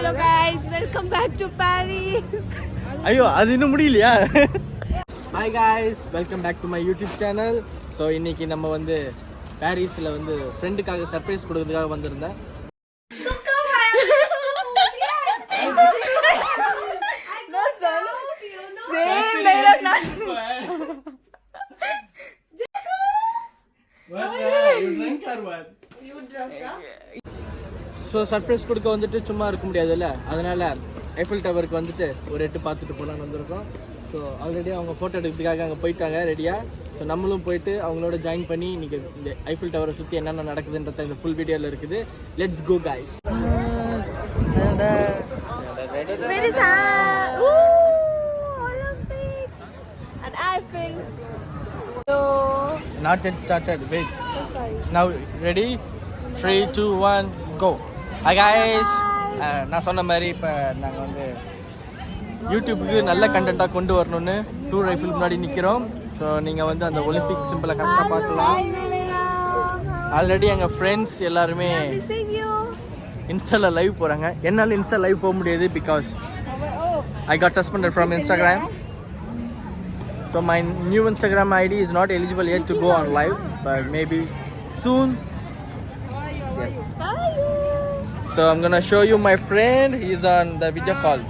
Hello guys, welcome back to Paris. ஐயோ அது இன்னும் முடியலையா? Hi guys, welcome back to my YouTube channel. So இன்னைக்கு நம்ம வந்து பாரிஸ்ல வந்து ஃப்ரெண்டுக்காக சர்ப்ரைஸ் கொடுக்கிறதுக்காக வந்திருந்தேன். Same dialogue not. You drink or what? You drunk? So surprise கொடுக்க வந்துட்டு சும்மா இருக்க முடியாதுல்ல, அதனால ஐஃபில் டவருக்கு வந்துட்டு ஒரு எட்டு பார்த்துட்டு போகலான்னு வந்திருக்கோம். ஸோ ஆல்ரெடி அவங்க ஃபோட்டோ எடுக்கிறதுக்காக அங்கே போயிட்டாங்க ரெடியாக. ஸோ நம்மளும் போயிட்டு அவங்களோட ஜாயின் பண்ணி இன்றைக்கி இந்த ஐஃபில் டவரை சுற்றி என்னென்ன நடக்குதுன்றத இந்த ஃபுல் வீடியோவில் இருக்குது. Let's go guys. Where is Olympics and Eiffel. So Not yet started. Wait. sorry. Now ready? 3, 2, 1, go. Hi guys. நான் சொன்ன மாதிரி இப்போ நாங்கள் வந்து யூடியூப்புக்கு நல்ல கண்டென்ட்டாக கொண்டு வரணும்னு டூர் ஐஃபில் முன்னாடி நிற்கிறோம். ஸோ நீங்கள் வந்து அந்த ஒலிம்பிக் சிம்பிளை கரெக்டாக பார்க்கலாம். ஆல்ரெடி எங்கள் ஃப்ரெண்ட்ஸ் எல்லாருமே இன்ஸ்டாவில் லைவ் போகிறாங்க. என்னால் இன்ஸ்டா லைவ் போக முடியாது because I got suspended from Instagram. So my new Instagram ID is not eligible yet to go on live, but maybe soon. Yes. So I'm gonna show you my friend. He's on the video call.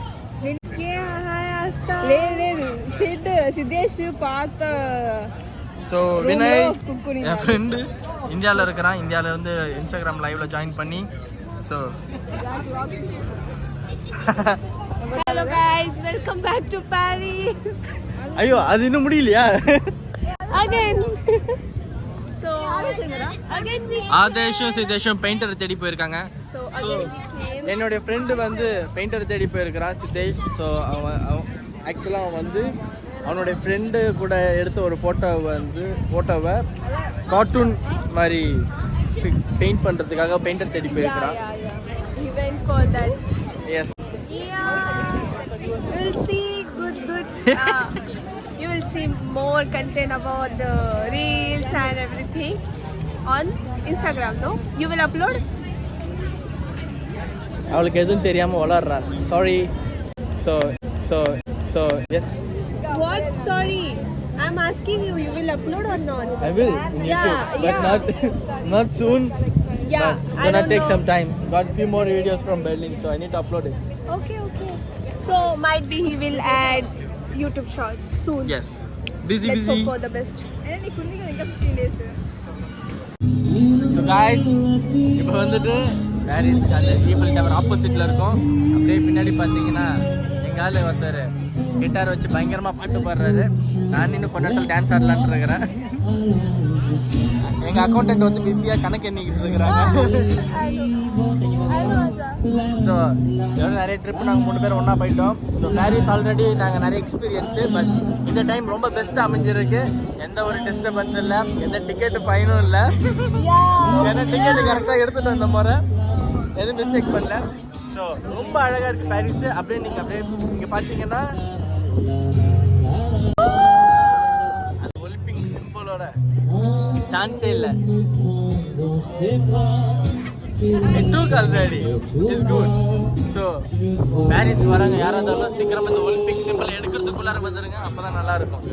Yeah, hi Asta. Siddesh paatha. So Vinay, N friend இந்தியாவில் இருக்கிறான். இந்தியாவிலேருந்து Instagram லைவ்ல join பண்ணி so Hello guys, welcome back to Paris. ஐயோ அது இன்னும் முடியலையா? Again. So again we ஆதேஷும் சிதேஷும் பெயிண்டர் தேடி போயிருக்காங்க. So again we came. என்னுடைய ஃப்ரெண்டு வந்து பெயிண்டர் தேடி போயிருக்கிறான் சித்தேஷ். ஸோ அவன் ஆக்சுவலாக அவன் வந்து அவனுடைய ஃப்ரெண்டு கூட எடுத்த ஒரு ஃபோட்டோவை கார்ட்டூன் மாதிரி பெயிண்ட் பண்ணுறதுக்காக பெயிண்டர் தேடி போயிருக்கிறான். Yeah. He went for that. Yes. Yeah. We'll see good. You will see more content about the reels and everything on Instagram, no? You will upload? அவளுக்கு எதுவும் தெரியாமல் வளர்றா. Sorry. So yes. What? Sorry. I'm asking you, you will upload or not? I will in YouTube, but not soon. Yeah, But I gonna don't take know. some time. Got few more videos from Berlin, so I need to upload it. Okay. So might be he will add YouTube shorts soon. Yes. Busy. Let's hope for the best. So guys, இப்போ வந்துட்டு Paris அந்த Eiffel tower ஆப்போசிட்ல இருக்கோம். அப்படியே பின்னாடி பார்த்தீங்கன்னா எங்க ஆளு ஒருத்தர் கிட்டார் வச்சு பயங்கரமா பாட்டு பாடுறாரு. நான் இன்னும் கொஞ்ச நேரத்தில் டான்ஸ் ஆடலான்னு இருக்கிறேன். எங்க அக்கௌண்டன்ட் வந்து பிஸியா கணக்கு எண்ணிக்கிட்டு இருக்கிறாங்க. ஸோ இதோட நிறைய ட்ரிப் நாங்கள் 3 பேர் ஒன்றா போயிட்டோம். ஸோ பாரிஸ் ஆல்ரெடி நாங்கள் நிறைய எக்ஸ்பீரியன்ஸு, பட் இந்த டைம் ரொம்ப பெஸ்ட்டாக அமைஞ்சிருக்கு. எந்த ஒரு டிஸ்டர்பன்ஸ் இல்லை, எந்த டிக்கெட்டு ஃபைனும் இல்லை. ஏன்னா டிக்கெட்டு கரெக்டாக எடுத்துகிட்டு வந்த முறை எதுவும் மிஸ்டேக் பண்ணல. ஸோ ரொம்ப அழகாக இருக்குது பாரிஸு. அப்படியே நீங்கள் அப்படியே இங்கே பார்த்தீங்கன்னா அந்த ஒலிம்பிக் சிம்பிளோட சான்ஸே இல்லை. It took already. It's good. So Paris வராங்க யாராக இருந்தாலும் சீக்கிரம் இந்த ஒலிம்பிக் சிம்பிளை எடுக்கிறதுக்குள்ளார வந்துருங்க, அப்பதான் நல்லா இருக்கும்.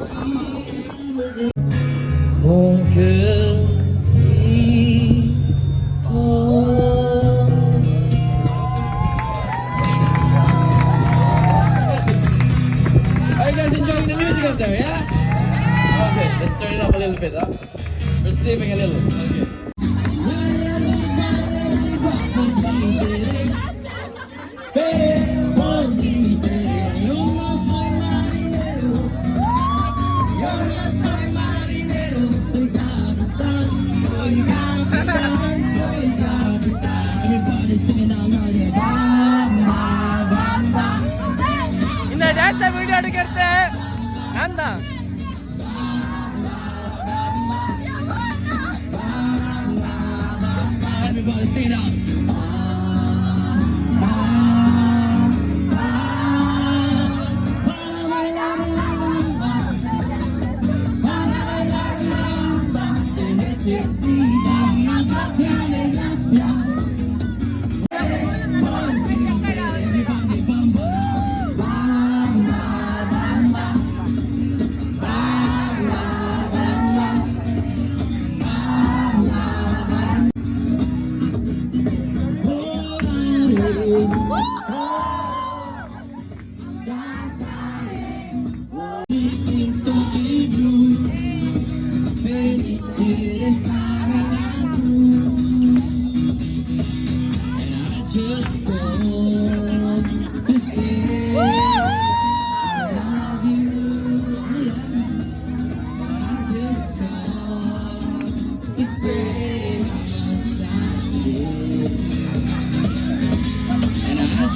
Are you guys enjoying the music up there? Yeah. Okay, let's turn it up a little bit. We're sleeping a little. Okay. இந்த டான்ஸை வீடியோ எடுக்கிறது நான் தான். Everybody sing it out.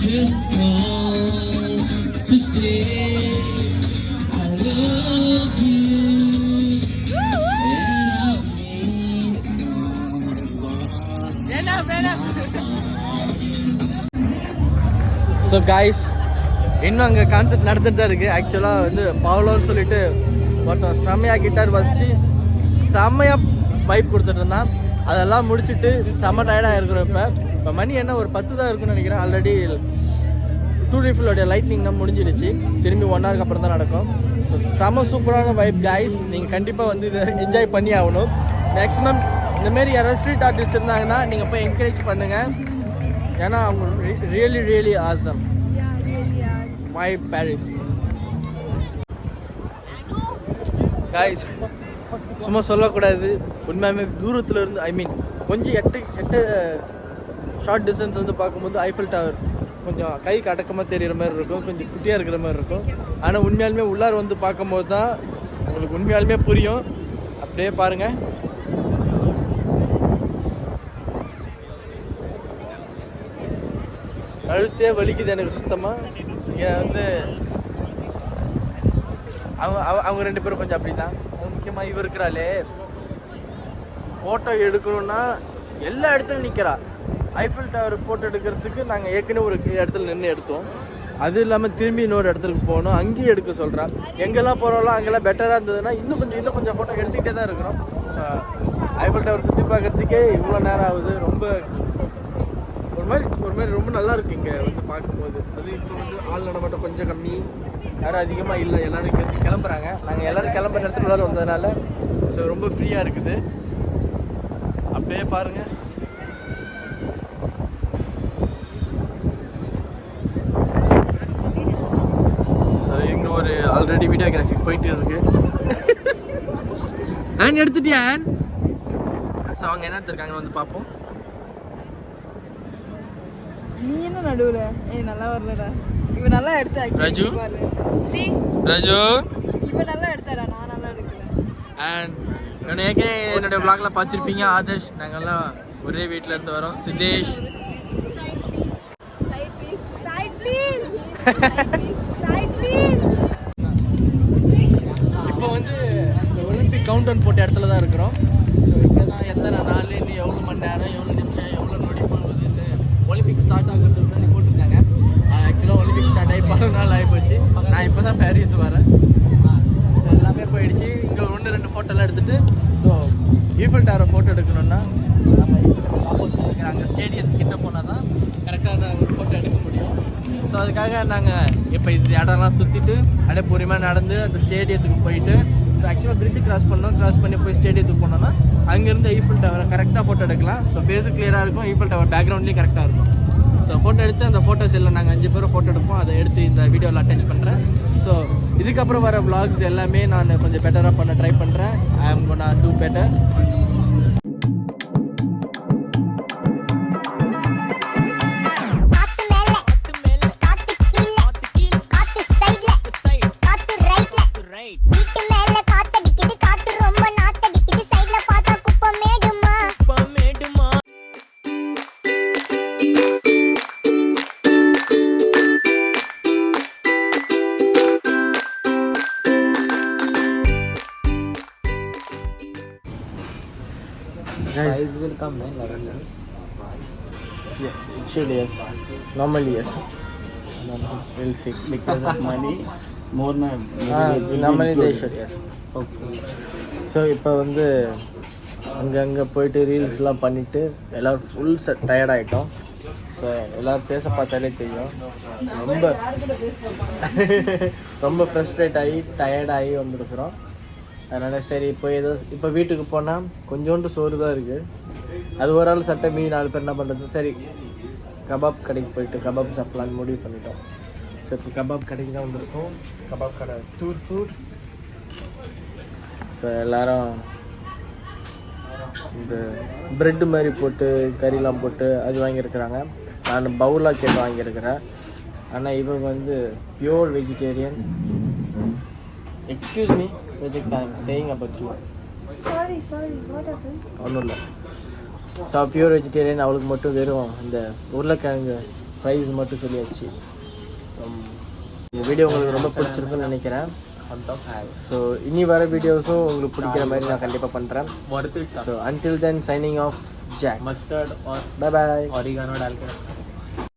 Just want to say I love you and I mean so guys இன்னும் அங்கே concept நடந்துட்டு தான் இருக்குது. ஆக்சுவலாக வந்து பவுலோன்னு சொல்லிட்டு ஒருத்தன் செம்மையாக கிட்டார் வச்சு செம்மையாக வைப் கொடுத்துட்டு இருந்தான். அதெல்லாம் முடிச்சுட்டு செம்ம டயர்டாக இருக்கிறோம். இப்போ மணி என்ன ஒரு 10 தான் இருக்குன்னு நினைக்கிறேன். ஆல்ரெடி 2 ரீஃபிலோடைய லைட்னிங்லாம் முடிஞ்சிடுச்சு. திரும்பி 1 ஹவருக்கு அப்புறம் தான் நடக்கும். ஸோ செம்ம சூப்பரான வைப் காய்ஸ். நீங்கள் கண்டிப்பாக வந்து இதை என்ஜாய் பண்ணி ஆகணும். மேக்ஸிமம் இந்தமாரி யாராவது ஸ்ட்ரீட் ஆர்டிஸ்ட் இருந்தாங்கன்னா நீங்கள் போய் என்கரேஜ் பண்ணுங்கள். ஏன்னா அவங்க really awesome. My Paris guys சும்மா சொல்லக்கூடாது. உண்மையுமே தூரத்தில் இருந்து ஐ மீன் கொஞ்சம் எட்டு ஷார்ட் டிஸ்டன்ஸ் வந்து பார்க்கும்போது ஐஃபில் டவர் கொஞ்சம் கைக்கு அடக்கமாக தெரிகிற மாதிரி இருக்கும், கொஞ்சம் குட்டியாக இருக்கிற மாதிரி இருக்கும். ஆனால் உண்மையாலுமே உள்ளார வந்து பார்க்கும்போது தான் உங்களுக்கு உண்மையாலுமே புரியும். அப்படியே பாருங்கள். கழுத்தே வலிக்குது எனக்கு சுத்தமாக. இங்கே வந்து அவங்க 2 பேரும் கொஞ்சம் அப்படி தான். முக்கியமாக இவ இருக்கிறாளே ஃபோட்டோ எடுக்கணுன்னா எல்லா இடத்துலையும் நிற்கிறா. ஐஃபில் டவர் ஃபோட்டோ எடுக்கிறதுக்கு நாங்கள் ஏற்கனவே ஒரு இடத்துல நின்று எடுத்தோம். அது இல்லாமல் திரும்பி இன்னொரு இடத்துக்கு போகணும், அங்கேயும் எடுக்க சொல்கிறான். எங்கெல்லாம் போகிறோம்லாம் அங்கெல்லாம் பெட்டராக இருந்ததுன்னா இன்னும் கொஞ்சம் ஃபோட்டோ எடுத்துக்கிட்டே தான் இருக்கிறோம். ஐஃபில் டவர் சுற்றி பார்க்குறதுக்கே இவ்வளோ நேரம் ஆகுது. ரொம்ப ஒரு மாதிரி ரொம்ப நல்லா இருக்குது இங்கே வந்து பார்க்கும்போது. அது இப்போ வந்து ஆள் நடமாட்டம் கொஞ்சம் கம்மி, யாரும் அதிகமாக இல்லை, எல்லோரும் கிளம்புறாங்க. நாங்கள் எல்லோரும் கிளம்புற இடத்துல உள்ளார வந்ததுனால ஸோ ரொம்ப ஃப்ரீயாக இருக்குது. அப்படியே பாருங்கள். ஸோ இங்கே ஒரு ஆல்ரெடி வீடியோகிராஃபி போயிட்டு இருக்கு. ஆன் எடுத்துட்டியா ஆன்? ஸோ அவங்க என்ன எடுத்துருக்காங்கன்னு வந்து பார்ப்போம். நீ என்ன நடுவுல? நல்லா வரலடா. இவ நல்லா எடுத்தா. ராஜு சி ராஜு இவ நல்லா எடுத்தாடா, நான் நல்லா எடுக்கல. அண்ட் என்னோட vlogல பார்த்துருப்பீங்க. ஆதர்ஷ் நாங்கெல்லாம் ஒரே வீட்டில் இருந்து வரோம். சிதேஷ் இப்போ வந்து இந்த ஒலிம்பிக் கவுண்ட் டவுன் போட்ட இடத்துல தான் இருக்கிறோம். ஸோ இங்கே தான் எத்தனை நாள், இன்னும் எவ்வளோ மணி நேரம், எவ்வளோ நிமிஷம், எவ்வளோ நொடி போகுதுன்னு ஒலிம்பிக் ஸ்டார்ட் ஆகுறதுக்கு முன்னாடி போட்டுருந்தாங்க. ஆக்சுவலாக ஒலிம்பிக் ஸ்டார்ட் ஆகி 10 நாள் ஆகிப்போச்சு. நான் இப்போ தான் பாரிஸ் வரேன். எல்லாமே போயிடுச்சு. இங்கே 1-2 ஃபோட்டோலாம் எடுத்துகிட்டு ஸோ ஈஃபில் டவரை ஃபோட்டோ எடுக்கணுன்னா நம்ம அங்கே ஸ்டேடியத்துக்கிட்ட போனால் தான் கரெக்டான ஒரு ஃபோட்டோ எடுக்க முடியும். ஸோ அதுக்காக நாங்கள் இப்போ இது இடம்லாம் சுற்றிட்டு அப்படியே பொறுமையாக நடந்து அந்த ஸ்டேடியத்துக்கு போயிட்டு ஸோ ஆக்சுவலாக பிரிட்ஜு கிராஸ் பண்ணி போய் ஸ்டேடியத்துக்கு போனோன்னா அங்கேருந்து ஈஃபில் டவரை கரெக்டாக ஃபோட்டோ எடுக்கலாம். ஸோ ஃபேஸு கிளியராக இருக்கும், ஈஃபில் டவர் பேக்ரவுண்ட்லேயும் கரெக்டாக இருக்கும். ஸோ ஃபோட்டோ எடுத்து அந்த ஃபோட்டோஸ் எல்லாம் நாங்கள் 5 பேரும் ஃபோட்டோ எடுப்போம். அதை எடுத்து இந்த வீடியோவில் அட்டாச் பண்ணுறேன். ஸோ இதுக்கப்புறம் வர vlogs எல்லாமே நான் கொஞ்சம் பெட்டராக பண்ண ட்ரை பண்ணுறேன். I am gonna do better. Price will come in 11 years. Yeah, it should, yes. Normally, yes. We'll see. Because of money, more normally they should, yes. Okay. So இப்போ வந்து அங்கங்கே போயிட்டு ரீல்ஸ்லாம் பண்ணிவிட்டு எல்லோரும் ஃபுல் டயர்ட் ஆகிட்டோம். So எல்லோரும் பேச பார்த்தாலே தெரியும் ரொம்ப ஃப்ரஸ்ட்ரேட் ஆகி டயர்டாகி வந்துருக்குறோம். அதனால் சரி இப்போ வீட்டுக்கு போனால் கொஞ்சோண்டு சோறு தான் இருக்குது. அது ஒரு ஆள் சட்டை மீதி 4 பேர் என்ன பண்ணுறது, சரி கபாப் கடைக்கு போயிட்டு கபாப் சாப்பிட்லான்னு முடிவு பண்ணிட்டோம். ஸோ இப்போ கபாப் கடைக்கு தான் வந்திருக்கோம். கபாப் கடை டூர் ஃபுட். ஸோ எல்லோரும் இந்த ப்ரெட்டு மாதிரி போட்டு கறிலாம் போட்டு அது வாங்கியிருக்கிறாங்க. நான் பவுலாக கேட்டு வாங்கியிருக்கிறேன். ஆனால் இவங்க வந்து pure vegetarian. Excuse me project I am saying about you. Sorry, what happened? ஒன்றும் இல்லை. So pure vegetarian. அவளுக்கு மட்டும் வெறும் இந்த உருளைக்கிழங்கு ஃப்ரைஸ் மட்டும் சொல்லியாச்சு. இந்த வீடியோ உங்களுக்கு ரொம்ப பிடிச்சிருக்குன்னு நினைக்கிறேன். ஸோ இனி வர வீடியோஸும் உங்களுக்கு பிடிக்கிற மாதிரி நான் கண்டிப்பாக பண்ணுறேன். So until then signing off, Jack. Mustard और Bye bye. ऑरिगानो डाल के